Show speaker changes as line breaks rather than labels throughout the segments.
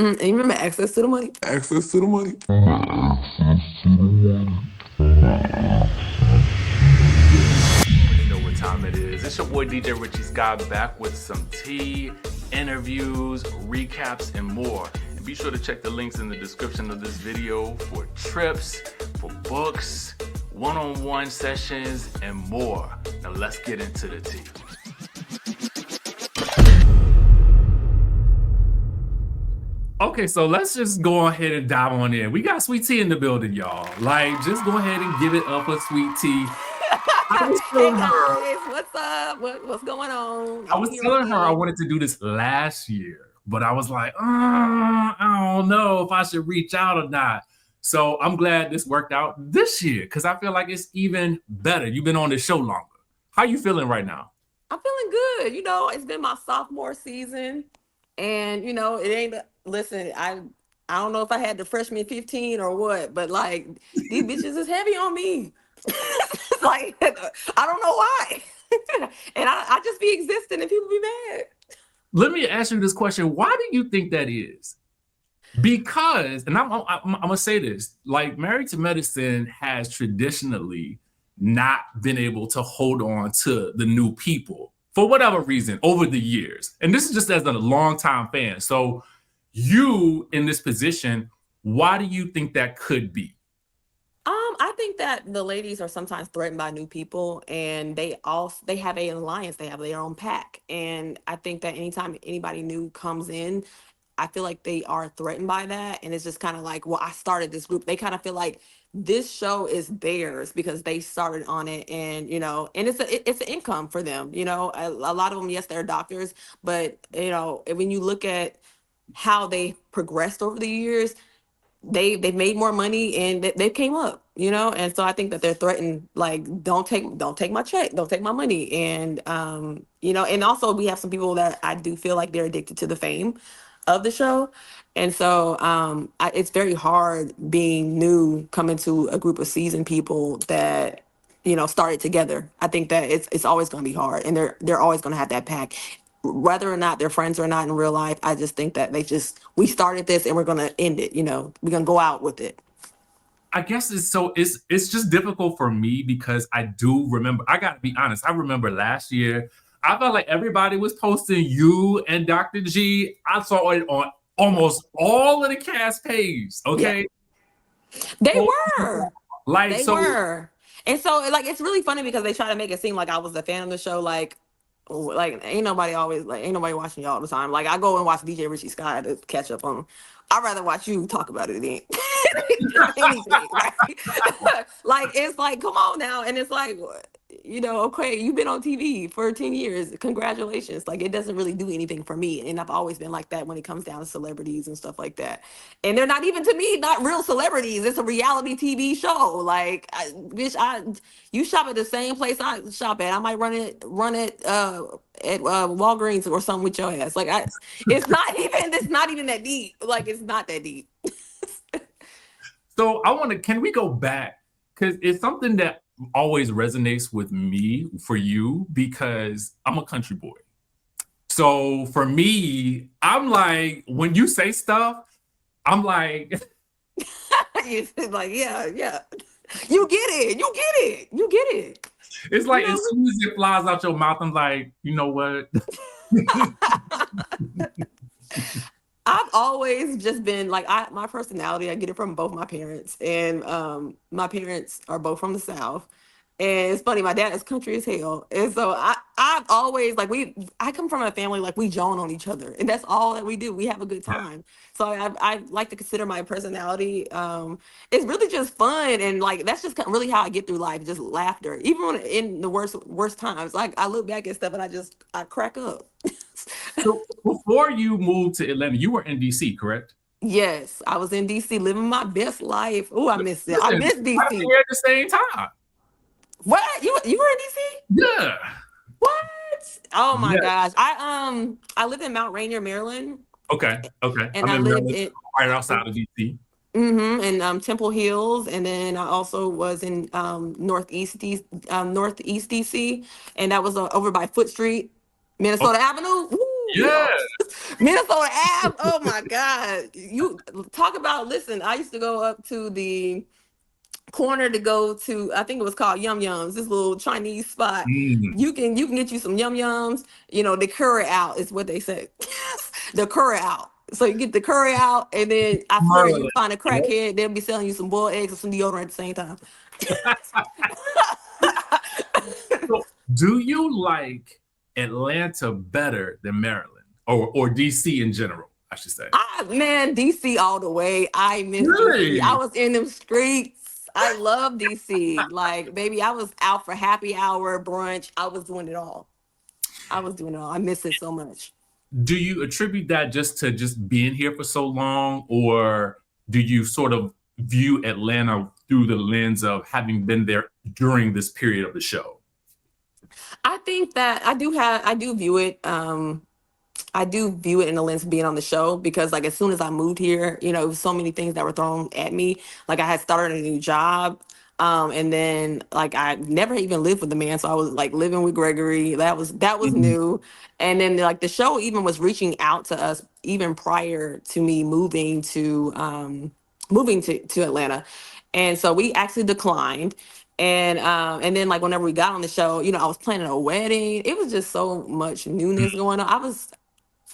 And you remember Access to the Money?
Access to the money.
You know what time it is. It's your boy DJ RichieSkye back with some tea, interviews, recaps, and more. And be sure to check the links in the description of this video for trips, for books, one-on-one sessions, and more. Now let's get into the tea. Okay, so let's just go ahead and dive on in. We got Sweet Tea in the building, y'all. Like, just go ahead and give it up for Sweet Tea.
Hey guys, what's up? What's going on?
I was telling her I wanted to do this last year, but I was like, I don't know if I should reach out or not. So I'm glad this worked out this year because I feel like it's even better. You've been on the show longer. How you feeling right now?
I'm feeling good. You know, it's been my sophomore season, and you know, it ain't. Listen, I don't know if I had the freshman 15 or what, but like these bitches is heavy on me. Like I don't know why, and I just be existing and people be mad.
Let me ask you this question: why do you think that is? Because, and I'm gonna say this: like, Married to Medicine has traditionally not been able to hold on to the new people for whatever reason over the years, and this is just as a longtime fan. So, you in this position, why do you think that could be?
I think that the ladies are sometimes threatened by new people, and they have an alliance, they have their own pack, and I think that anytime anybody new comes in, I feel like they are threatened by that, and it's just kind of like, well, I started this group. They kind of feel like this show is theirs because they started on it, and you know, and it's an income for them. You know, a lot of them, yes, they're doctors, but you know, when you look at how they progressed over the years, they've made more money and they came up, you know, and so I think that they're threatened, like, don't take my check, don't take my money, and you know, and also we have some people that I do feel like they're addicted to the fame of the show, and so it's very hard being new, coming to a group of seasoned people that you know started together. I think that it's always going to be hard, and they're always going to have that pack, whether or not they're friends or not in real life. I just think that we started this and we're gonna end it. You know, we're gonna go out with it.
I guess it's just difficult for me because I do remember. I got to be honest. I remember last year. I felt like everybody was posting you and Dr. G. I saw it on almost all of the cast page. Okay,
They were,
like
they
so.
were, and so like it's really funny because they try to make it seem like I was a fan of the show. Like ain't nobody watching you all the time. Like I go and watch DJRichieSkye to catch up on them. I'd rather watch you talk about it than anything, right? Like it's like, come on now, and it's like, you know, okay, you've been on TV for 10 years. Congratulations. Like it doesn't really do anything for me, and I've always been like that when it comes down to celebrities and stuff like that. And they're not even, to me, not real celebrities. It's a reality TV show. Like, you shop at the same place I shop at. I might run it at Walgreens or something with your ass. Like it's not even that deep. Like it's not that deep.
So can we go back? Because it's something that always resonates with me for you because I'm a country boy. So for me, I'm like, when you say stuff, I'm like,
like, yeah. You get it.
It's like, you know, as soon as it flies out your mouth, I'm like, you know what?
I've always just been like, my personality, I get it from both my parents, and my parents are both from the South. And it's funny, my dad is country as hell. And so I've always, like, I come from a family, like, we joan on each other. And that's all that we do. We have a good time. So I like to consider my personality, it's really just fun. And, like, that's just really how I get through life, just laughter. Even when in the worst times, like, I look back at stuff and I crack up.
So before you moved to Atlanta, you were in DC, correct?
Yes, I was in DC living my best life. Oh, I miss it. I miss DC.
I here at the same time.
What? You were in DC?
Yeah.
What? Oh my gosh. I live in Mount Rainier, Maryland.
Okay.
And I lived in
right outside of DC.
And Temple Hills, and then I also was in Northeast DC, and that was over by Foot Street, Minnesota Avenue. Woo!
Yeah.
Minnesota Ave. Oh my God. You talk about, listen, I used to go up to the corner to go to, I think it was called Yum Yums, this little Chinese spot.
Mm.
You can get you some Yum Yums, the curry out is what they say. The curry out. So you get the curry out, and then I swear you
Maryland.
find a
Yep.
crackhead, they'll be selling you some boiled eggs and some deodorant at the same time.
So, do you like Atlanta better than Maryland or DC in general? I should say.
Man, DC all the way. I miss DC. I
Really?
was in them streets. I love DC. Like, baby, I was out for happy hour, brunch. I was doing it all. I was doing it all. I miss it so much.
Do you attribute that just to just being here for so long, or do you sort of view Atlanta through the lens of having been there during this period of the show?
I think that I do view it. I do view it in the lens of being on the show because, like, as soon as I moved here, it was so many things that were thrown at me. Like, I had started a new job, and then like I never even lived with the man, so I was like living with Gregory. That was
Mhm.
new, and then like the show even was reaching out to us even prior to me moving to Atlanta, and so we actually declined. And then like whenever we got on the show, I was planning a wedding. It was just so much newness going on.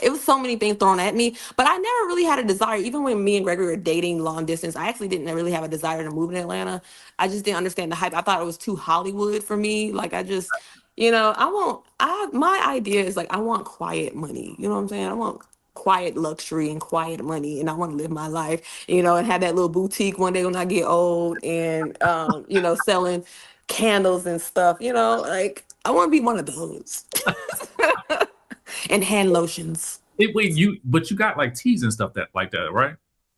It was so many things thrown at me, but I never really had a desire. Even when me and Gregory were dating long distance, I actually didn't really have a desire to move in Atlanta. I just didn't understand the hype. I thought it was too Hollywood for me. Like, I just, my idea is like I want quiet money. You know what I'm saying? I want quiet luxury and quiet money, and I want to live my life, and have that little boutique one day when I get old, and selling candles and stuff. Like I want to be one of those. And hand lotions.
But you got like teas and stuff that like that, right?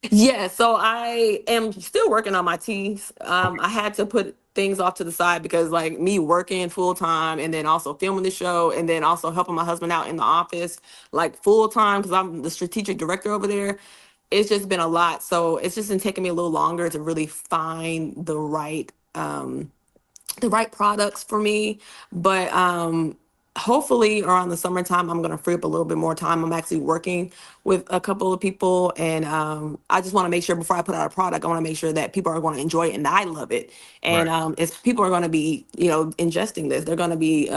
Yeah, so I am still working on my teas.
Okay.
I had to put things off to the side because, like, me working full time and then also filming the show and then also helping my husband out in the office, like full time, because I'm the strategic director over there. It's just been a lot. So it's just been taking me a little longer to really find the right products for me. But hopefully around the summertime, I'm going to free up a little bit more time. I'm actually working with a couple of people, and I just want to make sure before I put out a product, I want to make sure that people are going to enjoy it and I love it. And
Right.
if people are going to be, ingesting this, they're going to be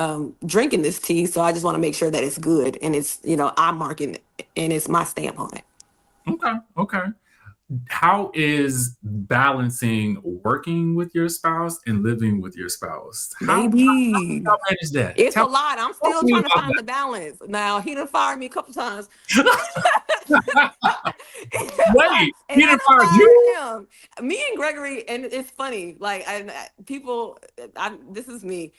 drinking this tea. So I just want to make sure that it's good and it's, I'm marking it and it's my stamp on it.
Okay. Okay. How is balancing working with your spouse and living with your spouse? How do
Baby,
y'all manage that?
it's a lot. I'm
Talk
still
to me
trying to
about
find the balance. Now, he done fired me a couple times.
that. Wait,
And
he
I
done
done
fired you?
fired him. Me and Gregory, and it's funny. Like, people, this is me.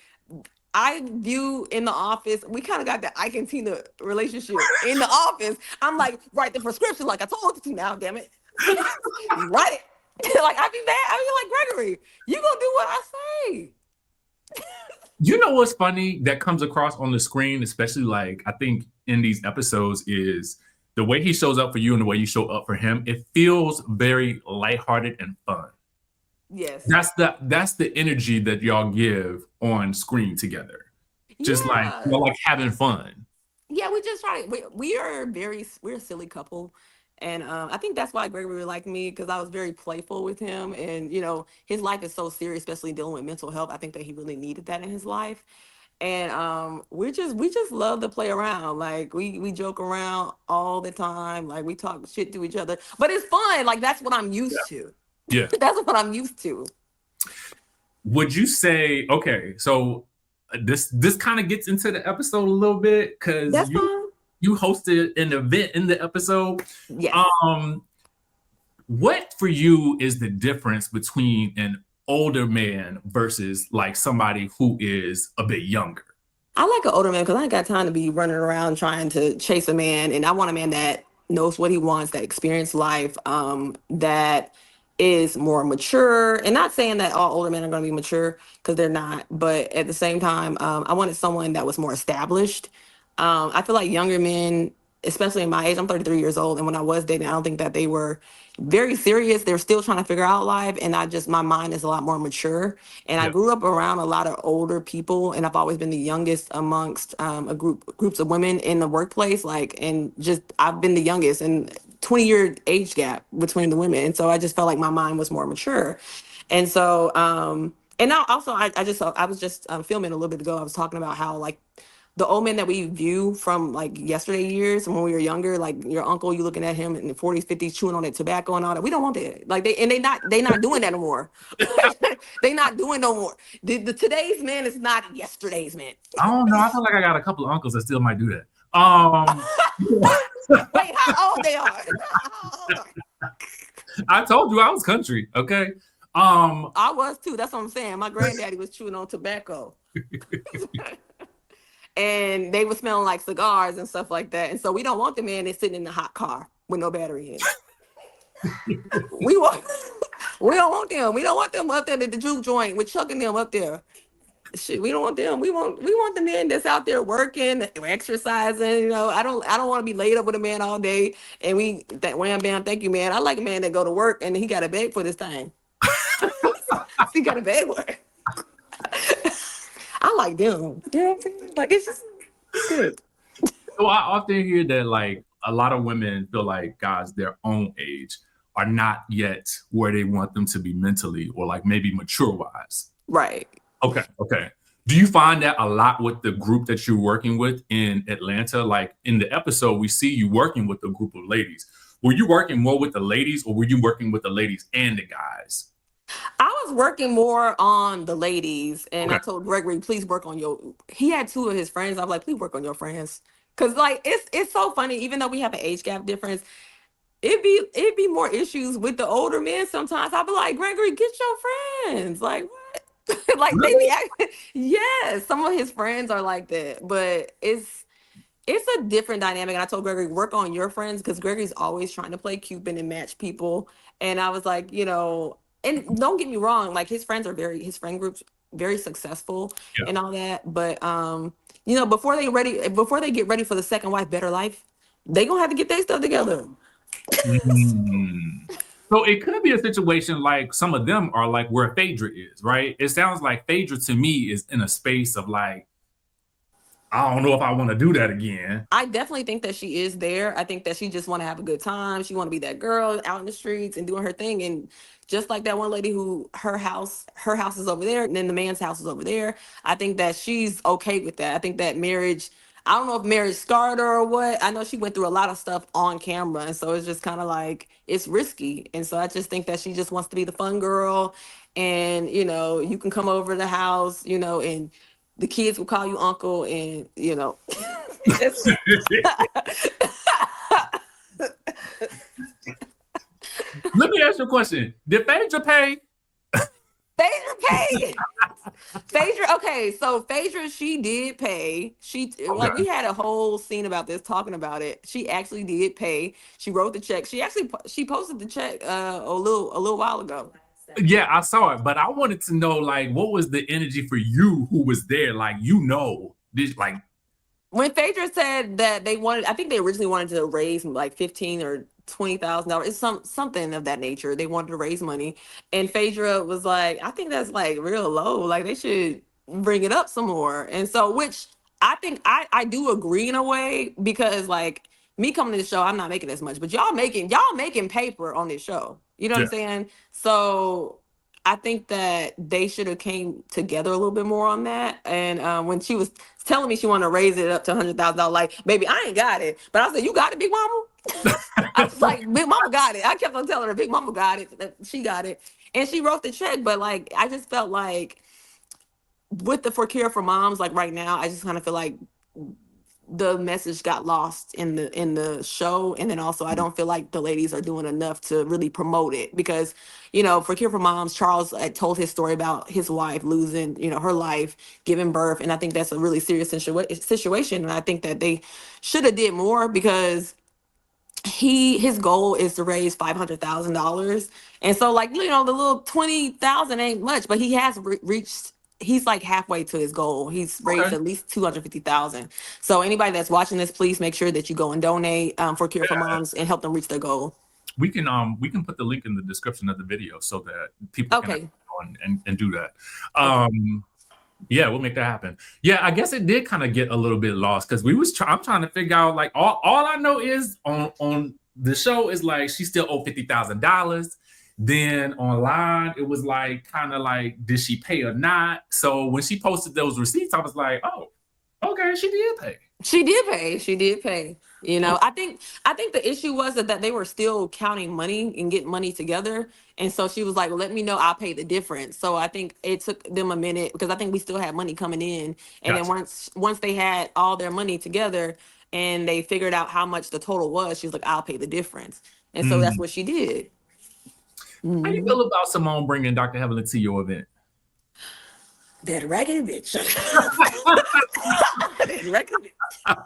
I view in the office, we kind of got that Ike and Tina relationship in the office. I'm like, write the prescription like I told you to now, damn it. Write it. Like, I be mad. I be like, Gregory, you gonna do what I say.
You know what's funny that comes across on the screen, especially like I think in these episodes, is the way he shows up for you and the way you show up for him. It feels very lighthearted and fun.
Yes.
That's the energy that y'all give on screen together. Just like
Yeah.
you're like having fun.
Yeah, we just try. We're a silly couple, and I think that's why Gregory really liked me because I was very playful with him, and his life is so serious, especially dealing with mental health. I think that he really needed that in his life, and we just love to play around. Like we joke around all the time. Like we talk shit to each other, but it's fun. Like that's what I'm
Yeah.
used to.
Yeah.
That's what I'm used to.
Would you say okay? So this kind of gets into the episode a little bit because
That's
you
fun.
you hosted an event in the episode.
Yes.
Um, what for you is the difference between an older man versus like somebody who is a bit younger?
I like an older man because I ain't got time to be running around trying to chase a man. And I want a man that knows what he wants, that experienced life, that is more mature. And not saying that all older men are going to be mature because they're not. But at the same time, I wanted someone that was more established. I feel like younger men. especially in my age, I'm 33 years old, and when I was dating, I don't think that they were very serious. They're still trying to figure out life, and my mind is a lot more mature. And I
Yeah.
grew up around a lot of older people, and I've always been the youngest amongst groups of women in the workplace. Like, and just I've been the youngest, and 20-year age gap between the women, and so I just felt like my mind was more mature. And so, and now also, I was just filming a little bit ago. I was talking about how like the old men that we view from like yesterday years when we were younger, like your uncle, you looking at him in the 40s, 50s, chewing on that tobacco and all that. We don't want that. Like they not doing that no more. They not doing no more. The today's man is not yesterday's man.
I don't know. I feel like I got a couple of uncles that still might do that.
Wait, how old they are? How old are
I told you I was country. Okay.
I was too. That's what I'm saying. My granddaddy was chewing on tobacco. And they were smelling like cigars and stuff like that. And so we don't want the man that's sitting in the hot car with no battery in it. we want we don't want them. We don't want them up there at the juke joint. We're chucking them up there. Shit, we don't want them. We want the man that's out there working, exercising. You know, I don't want to be laid up with a man all day. And we that wham bam, thank you, man. I like a man that go to work and he got a bag for this thing. He got a bag for it. I like them. You know what I'm saying? Like it's just good.
So I often hear that like a lot of women feel like guys their own age are not yet where they want them to be mentally or like maybe mature wise.
Right.
Okay. Okay. Do you find that a lot with the group that you're working with in Atlanta? Like in the episode, we see you working with a group of ladies. Were you working more with the ladies or were you working with the ladies and the guys?
I was working more on the ladies, and I
Okay.
told Gregory, please work on your. He had two of his friends. I was like, please work on your friends, cause like it's so funny. Even though we have an age gap difference, it'd be more issues with the older men. Sometimes I'd be like, Gregory, get your friends. Like what? Like they be
Really?
acting. Yes, some of his friends are like that, but it's a different dynamic. And I told Gregory, work on your friends because Gregory's always trying to play Cupid and match people. And I was like, and don't get me wrong, like his friend group's very successful
Yeah.
and all that. But before they get ready for the second wife, better life, they gonna have to get their stuff together.
Mm. So it could be a situation like some of them are like where Phaedra is, right? It sounds like Phaedra to me is in a space of like, I don't know if I want to do that again.
I definitely think that she is there. I think that she just want to have a good time. She want to be that girl out in the streets and doing her thing. And just like that one lady who her house is over there, and then the man's house is over there. I think that she's okay with that. I think that marriage. I don't know if marriage scarred her or what. I know she went through a lot of stuff on camera, and so it's just kind of like it's risky. And so I just think that she just wants to be the fun girl, and you can come over to the house, and the kids will call you uncle, and it's
Let me ask you a question. Did Phaedra pay?
Phaedra paid. Phaedra, okay, so Phaedra, she did pay. She like
Okay.
we had a whole scene about this, talking about it. She actually did pay. She wrote the check. She posted the check a little while ago.
Yeah, I saw it, but I wanted to know like what was the energy for you who was there? Like, this like
When Phaedra said that I think they originally wanted to raise like 15 or $20,000. It's something of that nature. They wanted to raise money, and Phaedra was like, "I think that's like real low. Like they should bring it up some more." And so, which I think I do agree in a way because like me coming to the show, I'm not making as much, but y'all making paper on this show. You know what
yeah.
I'm saying? So I think that they should have came together a little bit more on that. And when she was telling me she wanted to raise it up to $100,000, like, baby, I ain't got it. But I said, you got it, Big Mama? I was like, Big Mama got it. I kept on telling her, Big Mama got it. That she got it. And she wrote the check. But like, I just felt like with the For Care for Moms, like right now, I just kind of feel like the message got lost in the show. And then also I don't feel like the ladies are doing enough to really promote it because For Care for Moms, Charles told his story about his wife losing her life giving birth, and I think that's a really serious situation, and I think that they should have did more because his goal is to raise $500,000, and so like the little 20,000 ain't much, but he has reached he's like halfway to his goal. He's raised
Okay.
at least 250,000. So anybody that's watching this, please make sure that you go and donate for Cure for Moms and help them reach their goal.
We can put the link in the description of the video so that people can go and do that. Yeah, we'll make that happen. Yeah, I guess it did kind of get a little bit lost because I'm trying to figure out, like, all I know is on the show is like she still owed $50,000. Then online it was like kind of like, did she pay or not? So when she posted those receipts, I was like, oh, okay, she did pay.
She did pay. She did pay. You know, I think the issue was that they were still counting money and getting money together. And so she was like, well, let me know, I'll pay the difference. So I think it took them a minute because I think we still had money coming in. And
Gotcha.
then once they had all their money together and they figured out how much the total was, she was like, I'll pay the difference. And so that's what she did.
How you feel about Simone bringing Dr. Heavenly to your event?
That raggedy bitch. That raggedy bitch.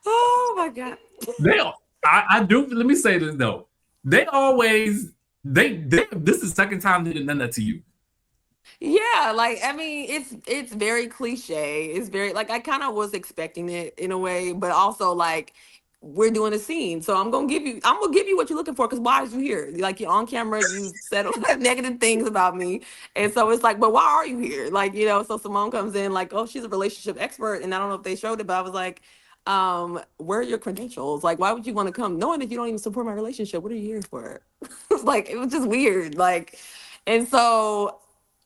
Oh my God.
I do. Let me say this though. They always this is the second time they did done that to you.
Yeah, like I mean, it's very cliche. It's very like I kind of was expecting it in a way, but also like we're doing a scene, so I'm gonna give you what you're looking for. Because why is you here? Like you're on camera, you said negative things about me, and so it's like, but why are you here? Like so Simone comes in like, oh, she's a relationship expert, and I don't know if they showed it, but I was like, where are your credentials? Like, why would you want to come knowing that you don't even support my relationship? What are you here for? Like, it was just weird. Like, and so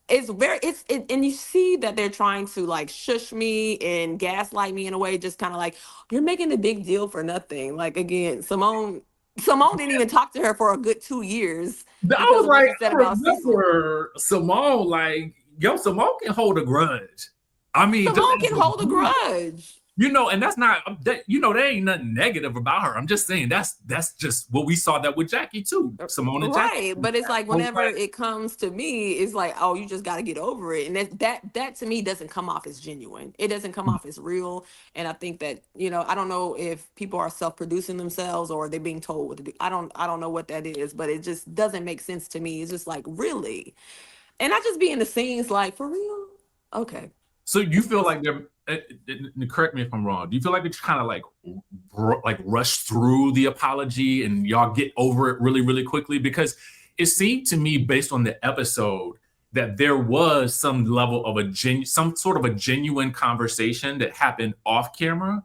and you see that they're trying to like shush me and gaslight me in a way, just kind of like, you're making a big deal for nothing. Like again, Simone didn't even talk to her for a good 2 years
I
because
was
of what
like,
she said
I
about Cecil.
remember Simone, like, yo, Simone can hold a grudge. I mean,
Simone can hold a grudge.
And that's not that. There ain't nothing negative about her. I'm just saying that's just what we saw that with Jackie too, Simone and Jackie.
Right, but it's like whenever it comes to me, it's like, oh, you just got to get over it, and that to me doesn't come off as genuine. It doesn't come off as real, and I think that I don't know if people are self-producing themselves or they're being told what to do. I don't know what that is, but it just doesn't make sense to me. It's just like, really, and I just be in the scenes like, for real, okay.
So you feel like they're, correct me if I'm wrong, do you feel like it's kind of like rush through the apology and y'all get over it really, really quickly? Because it seemed to me, based on the episode, that there was some level of some sort of a genuine conversation that happened off camera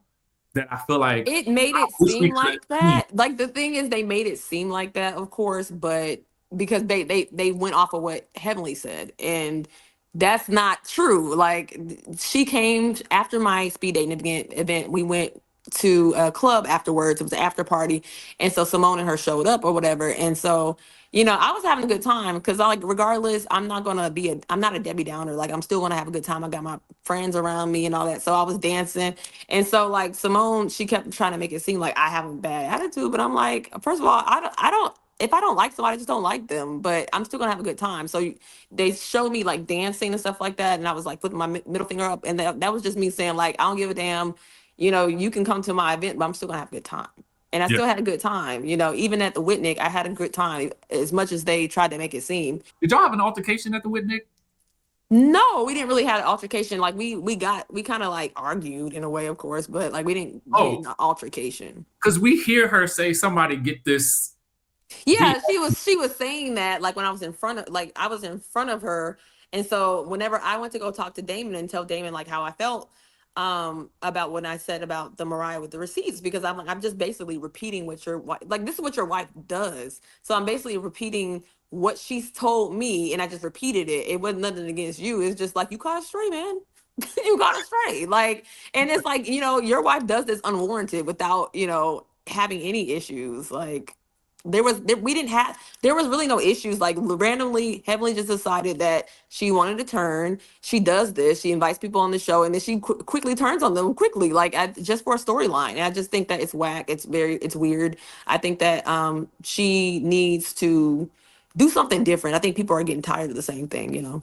that I feel like
it made it seem like that. Like the thing is, they made it seem like that, of course, but because they went off of what Heavenly said, and that's not true. Like she came after my speed dating event. We went to a club afterwards. It was an after party, and so Simone and her showed up or whatever. And so I was having a good time because like regardless, I'm not a Debbie Downer. Like I'm still gonna have a good time. I got my friends around me and all that. So I was dancing, and so like Simone, she kept trying to make it seem like I have a bad attitude, but I'm like, first of all, I don't. If I don't like somebody, I just don't like them, but I'm still gonna have a good time. So they showed me like dancing and stuff like that, and I was like putting my middle finger up, and that was just me saying like, I don't give a damn. You can come to my event, but I'm still gonna have a good time. And I still had a good time. Even at the Whitnick, I had a good time as much as they tried to make it seem.
Did y'all have an altercation at the Whitnick?
No, we didn't really have an altercation. Like we kind of like argued in a way, of course, but like we didn't get an altercation.
Because we hear her say, somebody get this.
Yeah, she was saying that like when I was in front of her. And so whenever I went to go talk to Damon and tell Damon like how I felt about when I said about the Mariah with the receipts, because I'm just basically repeating what your wife, like this is what your wife does. So I'm basically repeating what she's told me, and I just repeated it. It wasn't nothing against you. It's just like, you caught us straight, man. You got us straight. Like, and it's like, your wife does this unwarranted without, having any issues. Like there was really no issues. Like randomly, Heavenly just decided that she wanted to turn. She does this. She invites people on the show, and then she quickly turns on them quickly, like just for a storyline. And I just think that it's whack. It's weird. I think that she needs to do something different. I think people are getting tired of the same thing.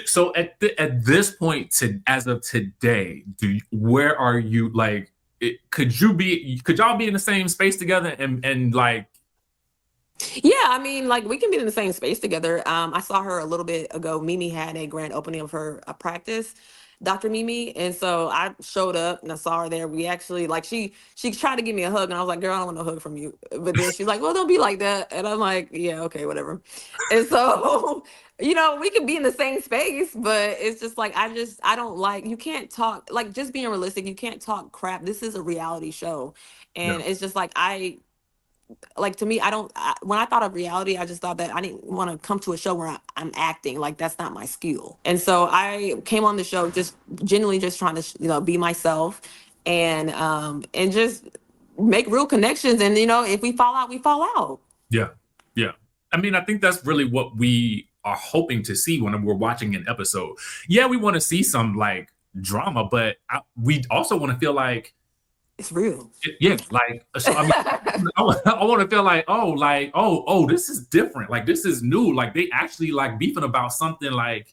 So at this point, as of today, where are you? Like, could y'all be in the same space together and like
Yeah, I mean, like we can be in the same space together. I saw her a little bit ago. Mimi had a grand opening of her practice, Dr. Mimi, and so I showed up and I saw her there. We actually like she tried to give me a hug, and I was like, "Girl, I don't want no hug from you." But then she's like, "Well, don't be like that," and I'm like, "Yeah, okay, whatever." And so, we can be in the same space, but it's just like I don't like you can't talk like just being realistic. You can't talk crap. This is a reality show,
Yeah.
and it's just like like to me, I don't. When I thought of reality, I just thought that I didn't want to come to a show where I'm acting. Like that's not my skill. And so I came on the show just genuinely just trying to be myself, and just make real connections. And if we fall out, we fall out.
Yeah. Yeah. I mean, I think that's really what we are hoping to see when we're watching an episode. Yeah, we want to see some like drama, but we also want to feel like,
It's real.
yeah, like, so I mean, I want to feel like, this is different. Like, this is new. Like, they actually like beefing about something like,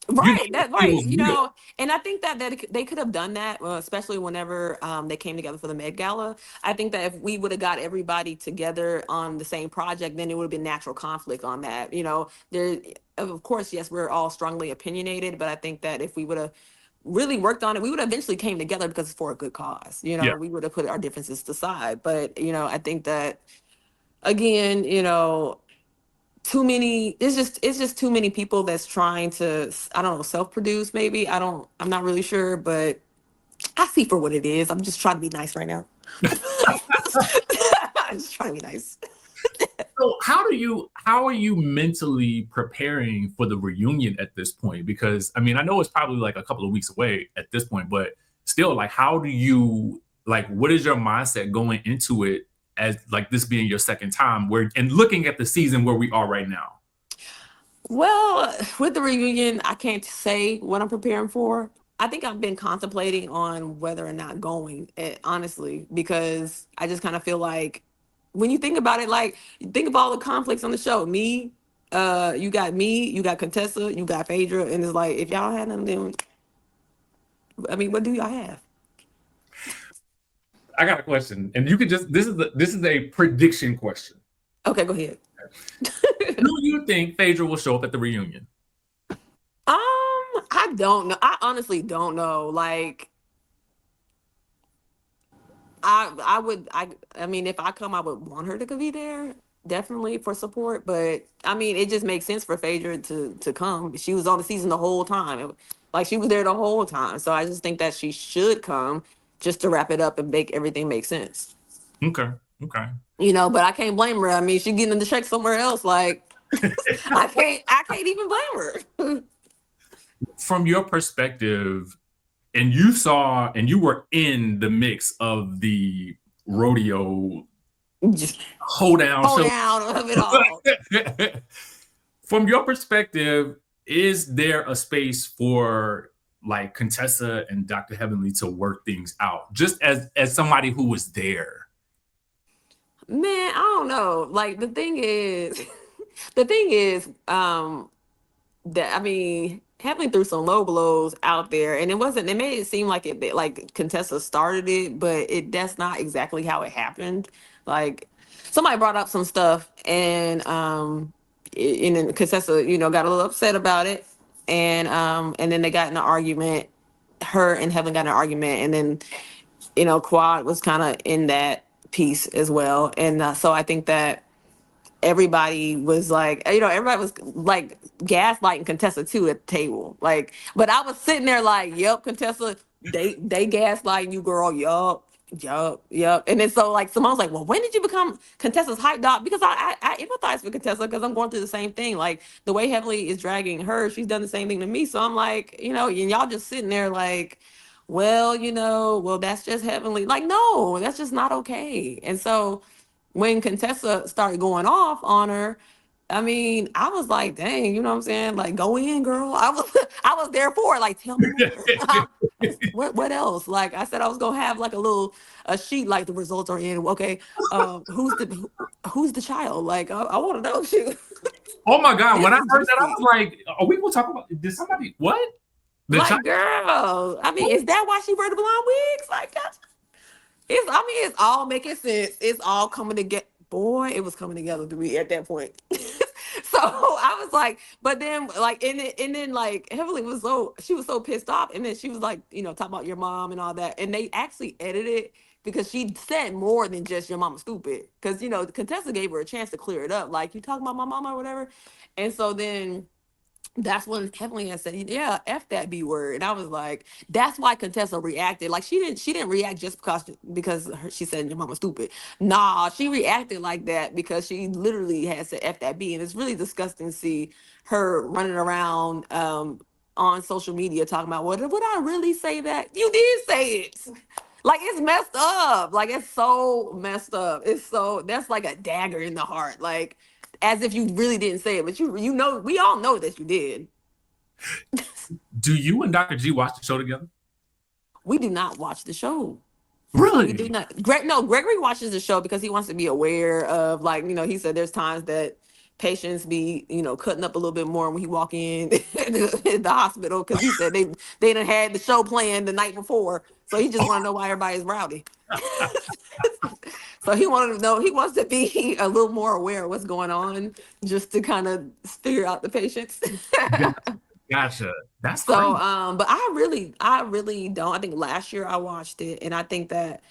Right, that
it
right.
was real.
And I think that they could have done that, especially whenever they came together for the Met Gala. I think that if we would have got everybody together on the same project, then it would have been natural conflict on that. There, of course, yes, we're all strongly opinionated, but I think that if we would have really worked on it, we would have eventually came together because it's for a good cause.
Yeah.
We would have put our differences aside. But I think that again, it's just too many people that's trying to, I don't know, self-produce maybe. I'm not really sure, but I see for what it is. I'm just trying to be nice right now. I'm just trying to be nice.
So how are you mentally preparing for the reunion at this point? Because I mean, I know it's probably like a couple of weeks away at this point, but still, like, how do you like? What is your mindset going into it as like this being your second time, where and looking at the season where we are right now?
Well, with the reunion, I can't say what I'm preparing for. I think I've been contemplating on whether or not going, honestly, because I just kind of feel like when you think about it, like you think of all the conflicts on the show. You got Contessa, you got Phaedra, and it's like if y'all had them, then I mean, what do y'all have?
I got a question, and you could just this is a prediction question.
Okay, go ahead.
Do you think Phaedra will show up at the reunion?
I don't know. I honestly don't know. Like, I mean, if I come, I would want her to be there, definitely for support. But I mean, it just makes sense for Phaedra to come. She was on the season the whole time. Like she was there the whole time. So I just think that she should come just to wrap it up and make everything make sense.
Okay. Okay.
But I can't blame her. I mean, she's getting the check somewhere else. Like, I can't even blame her.
From your perspective, and you were in the mix of the rodeo
Just
hoedown
hold
show.
down of it all.
From your perspective, is there a space for like Contessa and Dr. Heavenly to work things out? Just as somebody who was there.
Man, I don't know. Like the thing is, that I mean, Heavenly threw some low blows out there, and it made it seem like like Contessa started it, but that's not exactly how it happened. Like somebody brought up some stuff, and then Contessa, got a little upset about it, and then they got in an argument. Her and Heaven got in an argument, and then Quad was kind of in that piece as well, and so I think that everybody was like, everybody was like gaslighting Contessa too at the table. Like, but I was sitting there like, yep, Contessa, they gaslighting you, girl. Yup, yup, yup. And then so like Simone's like, well, when did you become Contessa's hype dog? Because I empathize with Contessa because I'm going through the same thing. Like the way Heavenly is dragging her, she's done the same thing to me. So I'm like, and y'all just sitting there like, well, that's just Heavenly. Like, no, that's just not okay. And so when Contessa started going off on her, I mean, I was like, dang, you know what I'm saying? Like, go in, girl. I was there for it. Like, tell me more. What else? Like I said, I was gonna have like a sheet like the results are in. Okay, who's the child? Like, I want to know. Shoot.
Oh my God. When I heard that, I
Juicy.
was like, are we gonna talk about did somebody what? The
Like, girl. I mean, is that why she wear the blonde wigs? Like, I mean, it's all making sense. It's all coming boy, it was coming together to me at that point. So I was like, but then like, and then like Heavenly was she was so pissed off, and then she was like, talking about your mom and all that, and they actually edited because she said more than just your mama's stupid, because Contessa gave her a chance to clear it up, like, you talking about my mama or whatever, and so then that's when Heavenly had said, "Yeah, f that b word." And I was like, "That's why Contessa reacted. Like, she didn't react just because she said your mama's stupid. Nah, she reacted like that because she literally had said f that b, and it's really disgusting to see her running around on social media talking about, what would I really say that you did say it." Like, it's messed up. Like, it's so messed up. That's like a dagger in the heart. Like, as if you really didn't say it, but we all know that you did.
Do you and Dr. G watch the show together?
We do not watch the show.
Really?
We do not. No, Gregory watches the show because he wants to be aware of, like, he said there's times that patients be, cutting up a little bit more when he walk in the hospital, because he said they done had the show planned the night before, so he just want to know why everybody's rowdy. So he wants to be a little more aware of what's going on, just to kind of figure out the patients.
Gotcha. That's
So,
crazy.
but I really don't. I think last year I watched it, and I think that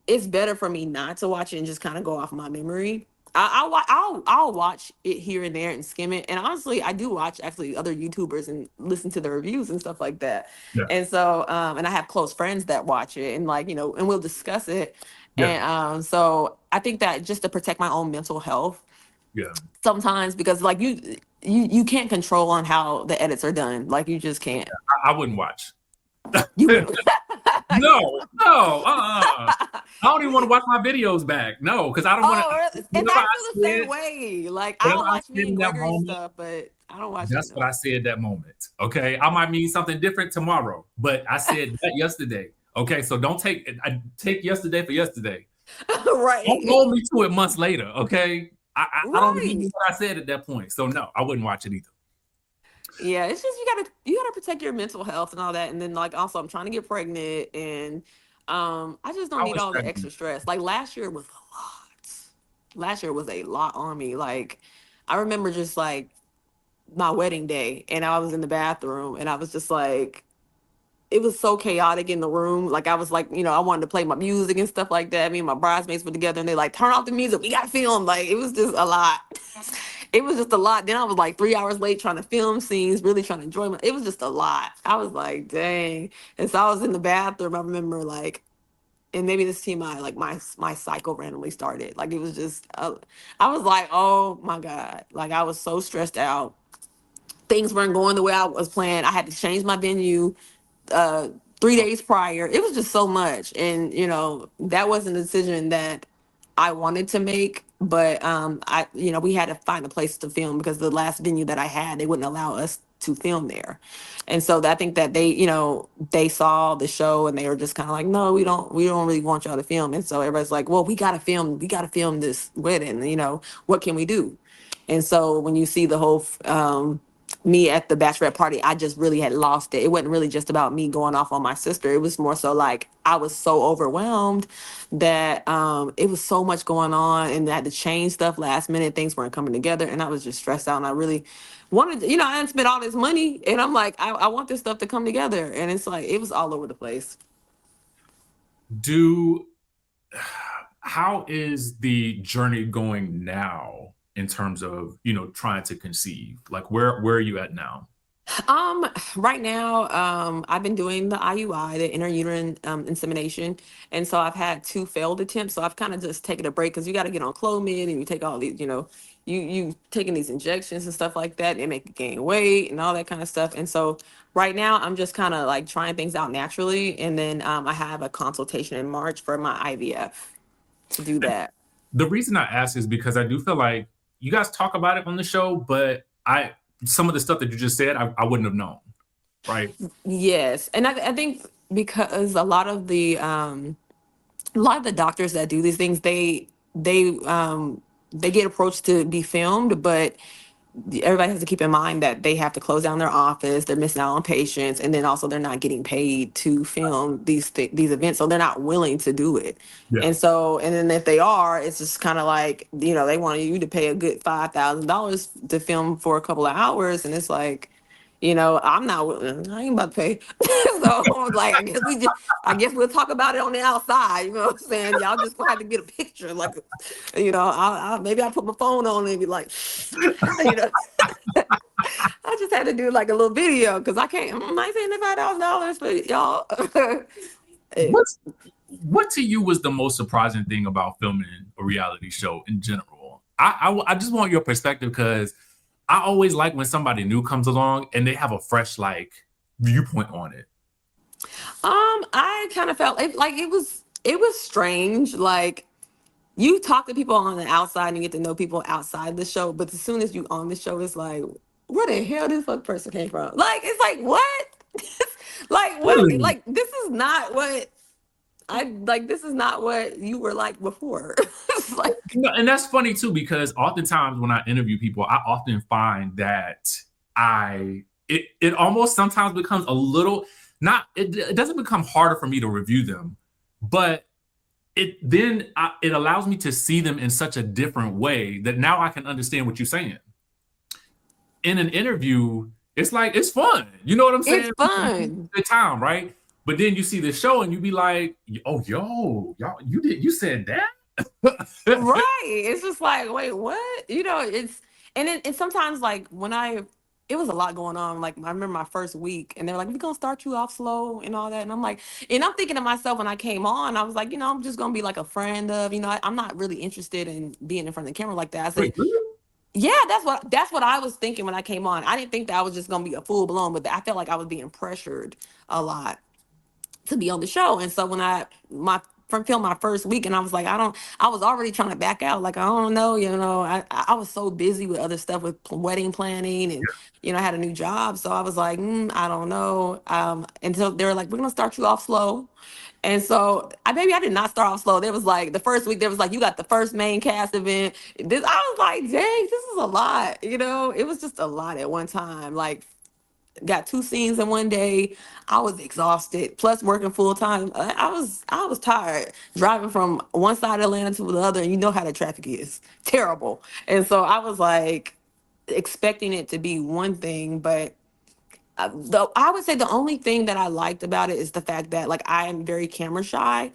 it's better for me not to watch it and just kind of go off my memory. I'll watch it here and there and skim it. And honestly, I do watch actually other YouTubers and listen to the reviews and stuff like that.
Yeah.
And so, and I have close friends that watch it, and, like, and we'll discuss it.
Yeah.
And so I think that just to protect my own mental health
Yeah.
sometimes, because, like, you can't control on how the edits are done. Like, you just can't.
I wouldn't watch.
You
No. I don't even want to watch my videos back. No, because I don't want
Oh,
to.
really? And I feel the same way. Like,
Whatever
I'll
I
watch
said
me and
in that
Gregory
moment,
stuff, but I don't watch
that's
it.
what I said that moment. Okay. I might mean something different tomorrow, but I said that yesterday. Okay. So don't take yesterday for yesterday. Don't
Right.
hold me to it months later. Okay. I don't remember
Right.
what I said at that point. So no, I wouldn't watch it either.
Yeah, it's just you gotta protect your mental health and all that. And then, like, also I'm trying to get pregnant, and I just don't
I
need
was
all the
pregnant.
extra stress. Like, last year was a lot. Last year was a lot on me. Like, I remember just like my wedding day, and I was in the bathroom, and I was just like, it was so chaotic in the room. Like, I was like, I wanted to play my music and stuff like that. Me and my bridesmaids were together, and they like, turn off the music. We got to film. Like, it was just a lot. It was just a lot. Then I was like 3 hours late trying to film scenes, really trying to enjoy it was just a lot. I was like, dang. And so I was in the bathroom. I remember, like, and maybe this TMI, like, my cycle randomly started. Like, it was just, I was like, oh my God. Like, I was so stressed out. Things weren't going the way I was planned. I had to change my venue uh 3 days prior. It was just so much, and that wasn't a decision that I wanted to make, but I we had to find a place to film, because the last venue that I had, they wouldn't allow us to film there. And so I think that they saw the show, and they were just kind of like, no, we don't really want y'all to film. And so everybody's like, well, we got to film this wedding, what can we do? And so when you see the whole me at the bachelorette party, I just really had lost it. It wasn't really just about me going off on my sister. It was more so like I was so overwhelmed that it was so much going on, and I had to change stuff last minute. Things weren't coming together, and I was just stressed out. And I really wanted to, I hadn't spent all this money, and I'm like, I want this stuff to come together. And it's like, it was all over the place.
Do How is the journey going now in terms of trying to conceive? Like, where are you at now?
Um, right now, I've been doing the IUI, the intrauterine insemination, and so I've had two failed attempts. So I've kind of just taken a break, because you got to get on Clomid, and you take all these, you taking these injections and stuff like that, and they make you gain weight and all that kind of stuff. And so right now, I'm just kind of like trying things out naturally, and then I have a consultation in March for my IVF to do that.
The reason I ask is because I do feel like you guys talk about it on the show, but some of the stuff that you just said, I wouldn't have known, right?
Yes, and I think because a lot of the doctors that do these things, they get approached to be filmed, but everybody has to keep in mind that they have to close down their office. They're missing out on patients, and then also they're not getting paid to film these events, so they're not willing to do it.
Yeah.
And then if they are, it's just kind of like, they want you to pay a good $5,000 to film for a couple of hours, and it's like, I'm not willing. I ain't about to pay. So like, I guess we'll talk about it on the outside. You know what I'm saying? Y'all just gonna have to get a picture. Like, maybe I'll put my phone on and be like, you know, I just had to do like a little video because I ain't saying $5,000 for y'all.
What to you was the most surprising thing about filming a reality show in general? I just want your perspective, because I always like when somebody new comes along and they have a fresh like viewpoint on it.
I kind of felt like it was strange. Like, you talk to people on the outside and you get to know people outside the show, but as soon as you on the show, it's like, where the hell this fuck person came from? Like, it's like, what? Like, what?
Really?
Like, this is not what this is not what you were like before. It's like,
And that's funny too, because oftentimes when I interview people, I often find that it almost sometimes becomes a little, not, it doesn't become harder for me to review them, but it allows me to see them in such a different way that now I can understand what you're saying. In an interview, it's like, it's fun. You know what I'm saying?
it's fun.
Good time, right? But then you see the show and you be like, oh, y'all, you said that?
Right. It's just like, wait, what? And sometimes, like, it was a lot going on. Like, I remember my first week and they're like, we're gonna start you off slow and all that. And I'm like, and I'm thinking to myself when I came on, I was like, I'm just gonna be like a friend of, I'm not really interested in being in front of the camera like that. I said,
Wait, really?
yeah, that's what I was thinking when I came on. I didn't think that I was just gonna be a full blown, but I felt like I was being pressured a lot to be on the show. And so when filmed my first week, and I was like, I was already trying to back out. Like, I don't know, I was so busy with other stuff, with wedding planning, and, I had a new job. So I was like, I don't know. And so they were like, we're going to start you off slow. And so I did not start off slow. There was like the first week, there was like, you got the first main cast event. I was like, dang, this is a lot. It was just a lot at one time. Like, got 2 scenes in one day. I was exhausted, plus working full time. I was tired driving from one side of Atlanta to the other, and you know how the traffic is terrible. And so I was like expecting it to be one thing, but I would say the only thing that I liked about it is the fact that, like, I am very camera shy.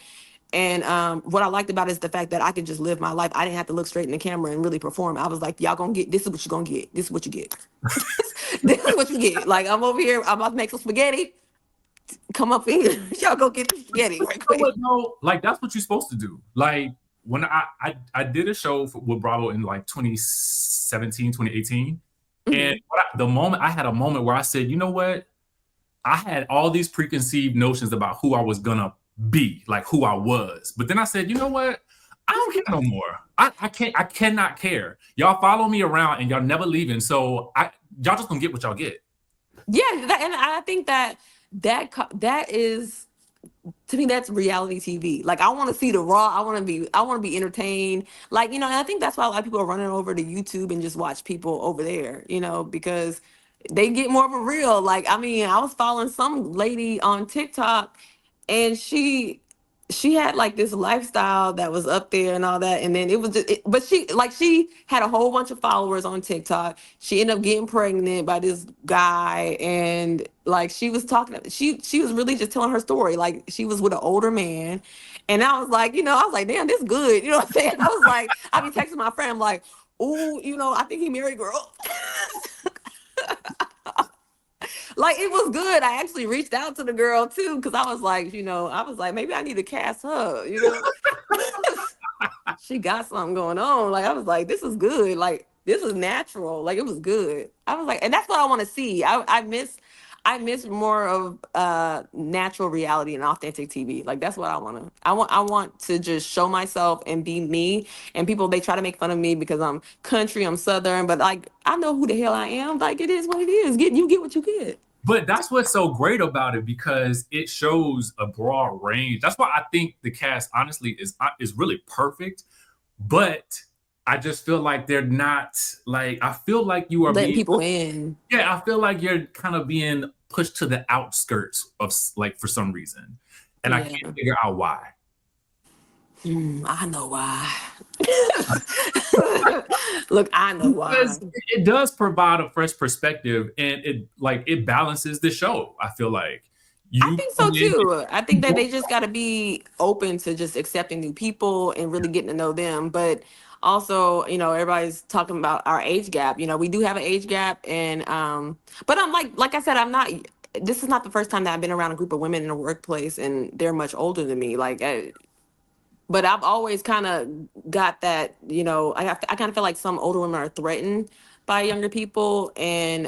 And what I liked about it is the fact that I could just live my life. I didn't have to look straight in the camera and really perform. I was like, y'all gonna get, this is what you're gonna get. This is what you get. This is what you get. Like, I'm over here, I'm about to make some spaghetti. Come up here. Y'all go get the spaghetti right quick.
No, like, that's what you're supposed to do. Like, when I did a show with Bravo in like 2017, 2018. And I had a moment where I said, you know what? I had all these preconceived notions about who I was gonna be, like who I was. But then I said, you know what? I don't care no more. I cannot care. Y'all follow me around and y'all never leaving. So y'all just gonna get what y'all get.
Yeah, and I think that is, to me, that's reality TV. Like, I want to see the raw. I want to be entertained. Like, and I think that's why a lot of people are running over to YouTube and just watch people over there, because they get more of a real. Like, I mean, I was following some lady on TikTok, and she had like this lifestyle that was up there and all that, and then it was just, but she had a whole bunch of followers on TikTok. She ended up getting pregnant by this guy, and like, she was talking, she was really just telling her story. Like, she was with an older man, and I was like, damn, this good. You know what I'm saying? I was like, I be texting my friend, I'm like, oh, I think he married girl. Like, it was good. I actually reached out to the girl too, because I was like, maybe I need to cast her, She got something going on. Like, I was like, this is good. Like, this is natural. Like, it was good. I was like, and that's what I want to see. I miss more of natural reality and authentic TV. Like, that's what I want to just show myself and be me. And people, they try to make fun of me because I'm country, I'm Southern, but like, I know who the hell I am. Like, it is what it is. You get what you get.
But that's what's so great about it, because it shows a broad range. That's why I think the cast, honestly, is really perfect. But I just feel like they're not like, I feel like you are
letting
being,
people in.
yeah, I feel like you're kind of being pushed to the outskirts of like for some reason. And I
Yeah.
can't figure out why.
I know why. Look, I know why.
Because it does provide a fresh perspective and it balances the show. I feel like
I
you
think
come
so
in,
too. I think that they just got to be open to just accepting new people and really getting to know them. But also, everybody's talking about our age gap. We do have an age gap, and but I'm like I said, I'm not. This is not the first time that I've been around a group of women in a workplace, and they're much older than me. But I've always kind of got that, I kind of feel like some older women are threatened by younger people, and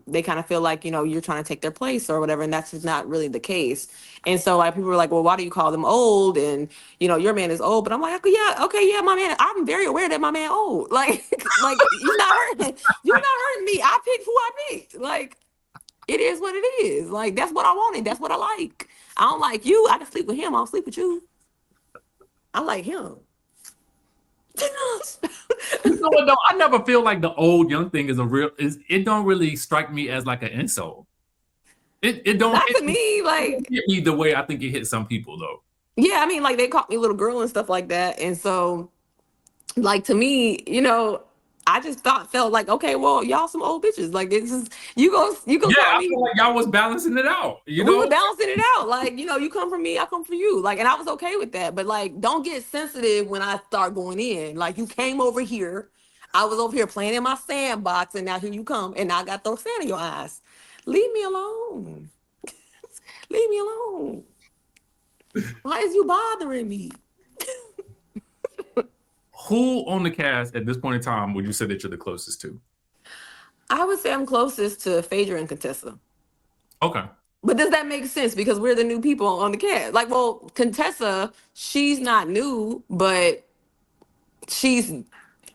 they kind of feel like, you're trying to take their place or whatever, and that's just not really the case. And so like people are like, well, why do you call them old? And your man is old, but I'm like, yeah, okay, yeah, my man. I'm very aware that my man old. Like, like you're not hurting me. I picked who I picked. Like, it is what it is. Like, that's what I wanted. That's what I like. I don't like you. I can sleep with him. I'll sleep with you. I like him.
you know what though? I never feel like the old young thing is a real is it don't really strike me as like an insult. It don't
Not
hit
to me, like,
me the way I think it hits some people though.
yeah, I mean, like they called me little girl and stuff like that. And so, like to me, I just felt like, okay, well, y'all some old bitches. Like this is you go
Yeah,
call
I
me.
feel like y'all was balancing it out, you
We were
know?
balancing it out. Like, you come for me, I come for you. Like, and I was okay with that. But like, don't get sensitive when I start going in. Like, you came over here. I was over here playing in my sandbox, and now here you come, and now I got those sand in your eyes. Leave me alone. Leave me alone. Why is you bothering me?
Who on the cast at this point in time would you say that you're the closest to?
I would say I'm closest to Phaedra and Contessa.
Okay.
But does that make sense? Because we're the new people on the cast. Like, well, Contessa, she's not new, but she's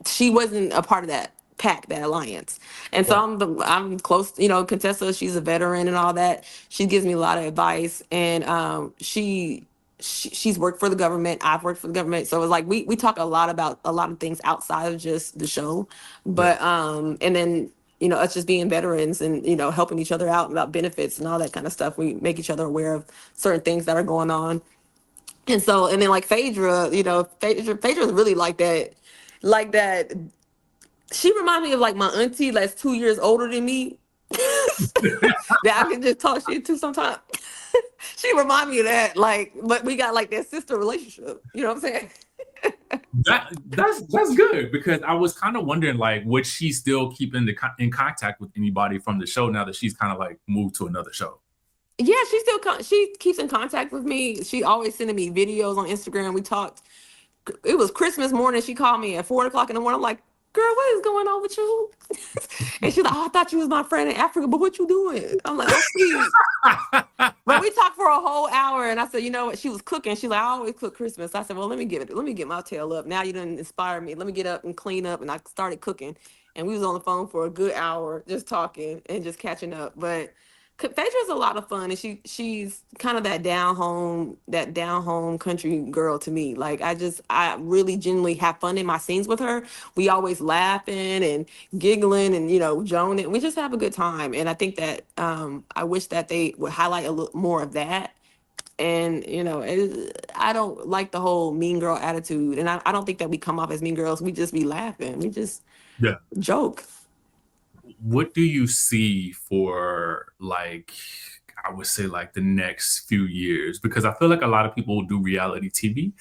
she wasn't a part of that pack, that alliance. And so
Right.
I'm close, Contessa, she's a veteran and all that. She gives me a lot of advice, and she's worked for the government. I've worked for the government. So it's like we talk a lot about a lot of things outside of just the show.
Yeah.
But and then us just being veterans and helping each other out about benefits and all that kind of stuff. We make each other aware of certain things that are going on. And so, and then like Phaedra, Phaedra's really like that. She reminds me of like my auntie that's 2 years older than me. That I can just talk shit to sometimes. She remind me of that. Like, but we got like that sister relationship. You know what I'm saying?
That's good because I was kind of wondering like would she still keep in contact with anybody from the show now that she's kind of like moved to another show?
Yeah, she keeps in contact with me. She always sending me videos on Instagram. We talked. It was Christmas morning. She called me at 4 o'clock in the morning. I'm like, girl, what is going on with you? And she's like, oh, I thought you was my friend in Africa, but what you doing? I'm like, oh, please. But we talked for a whole hour, and I said, you know what? She was cooking. She's like, I always cook Christmas. I said, well, let me get my tail up. Now you done inspire me. Let me get up and clean up. And I started cooking, and we was on the phone for a good hour, just talking and just catching up. But Phaedra's a lot of fun, and she's kind of that down home country girl to me. Like I really genuinely have fun in my scenes with her. We always laughing and giggling and joning. We just have a good time, and I think that I wish that they would highlight a little more of that. And I don't like the whole mean girl attitude, and I don't think that we come off as mean girls. We just be laughing. We just
Yeah.
joke.
What do you see for like I would say like the next few years? Because I feel like a lot of people do reality TV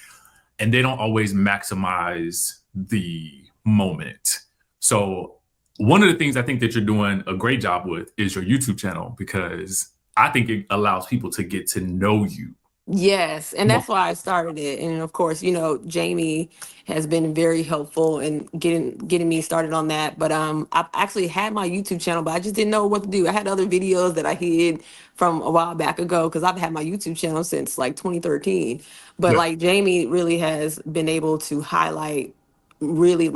and they don't always maximize the moment. So one of the things I think that you're doing a great job with is your YouTube channel because I think it allows people to get to know you.
Yes, and that's why I started it. And of course, Jamie has been very helpful in getting me started on that. But I actually had my YouTube channel, but I just didn't know what to do. I had other videos that I hid from a while back ago because I've had my YouTube channel since like 2013. But
Yeah.
like Jamie really has been able to highlight really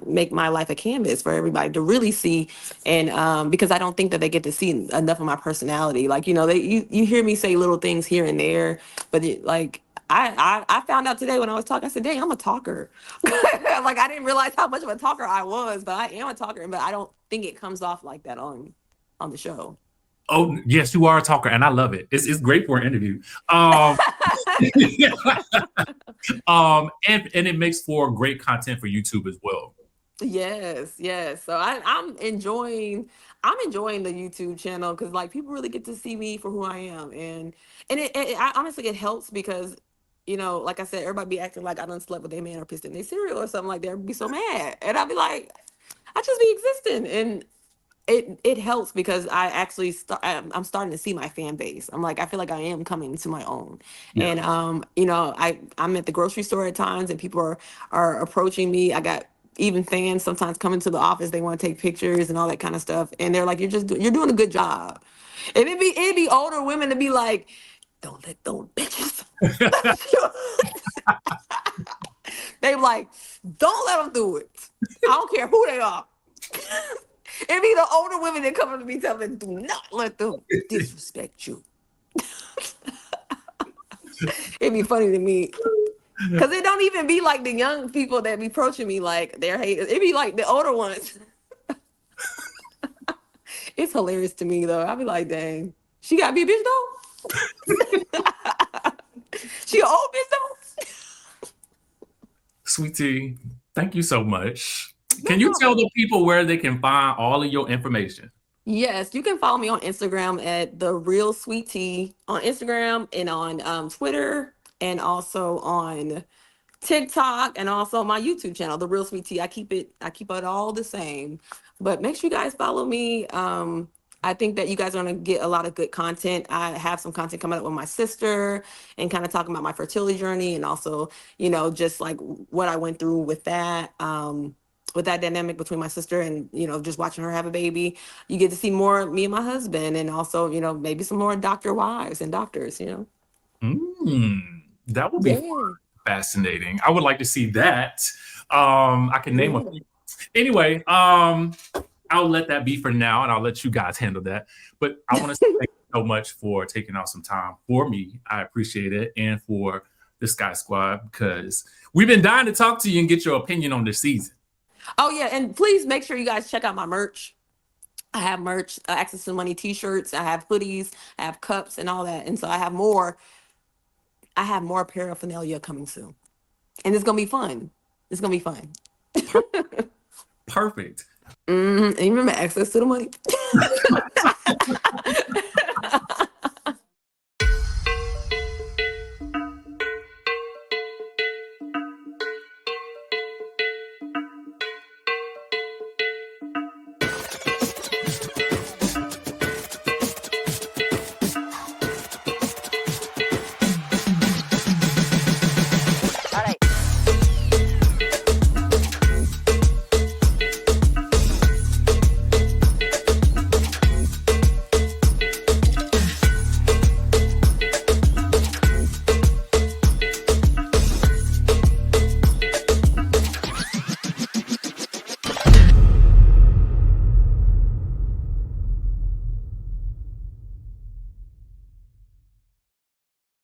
make my life a canvas for everybody to really see. And because I don't think that they get to see enough of my personality. Like, you hear me say little things here and there, but like I found out today when I was talking. I said, "Dang, I'm a talker." Like I didn't realize how much of a talker I was, but I am a talker. But I don't think it comes off like that on the show.
Oh yes, you are a talker, and I love it. It's great for an interview. And it makes for great content for YouTube as well.
Yes, yes. So I'm enjoying the YouTube channel because like people really get to see me for who I am, I, honestly it helps because like I said, everybody be acting like I done slept with their man or pissed in their cereal or something like that. I'd be so mad, and I'd be like, I just be existing, and it helps because I'm starting to see my fan base. I'm like I feel like I am coming to my own,
Yeah.
and I'm at the grocery store at times and people are approaching me. I got even fans sometimes coming to the office. They want to take pictures and all that kind of stuff, and they're like, you're doing a good job. And it'd be older women to be like, don't let those bitches. They be like, don't let them do it. I don't care who they are. It be the older women that come up to me telling me, do not let them disrespect you. It'd be funny to me. Because it don't even be like the young people that be approaching me like they're haters. It be like the older ones. It's hilarious to me though. I'll be like, dang, she got to be a bitch though? She an old bitch though?
Sweetie, thank you so much.
No
Can you tell
problem.
the people where they can find all of your information?
Yes, you can follow me on Instagram at the real sweet tea on Instagram and on Twitter and also on TikTok and also my YouTube channel, The Real Sweet Tea. I keep it all the same. But make sure you guys follow me. I think that you guys are gonna get a lot of good content. I have some content coming up with my sister and kind of talking about my fertility journey and also, just like what I went through with that dynamic between my sister and, just watching her have a baby. You get to see more of me and my husband and also, maybe some more doctor wives and doctors.
That would be
Yeah.
fascinating. I would like to see that. I can name a
Yeah.
few. Anyway, I'll let that be for now, and I'll let you guys handle that. But I want to say thank you so much for taking out some time for me. I appreciate it, and for the Skye Squad because we've been dying to talk to you and get your opinion on this season.
Oh yeah, and please make sure you guys check out my merch. I have merch, Access to Money T-shirts. I have hoodies. I have cups and all that. And so I have more. I have more paraphernalia coming soon, and it's gonna be fun. It's gonna be fun.
Perfect.
And you remember Access to the Money?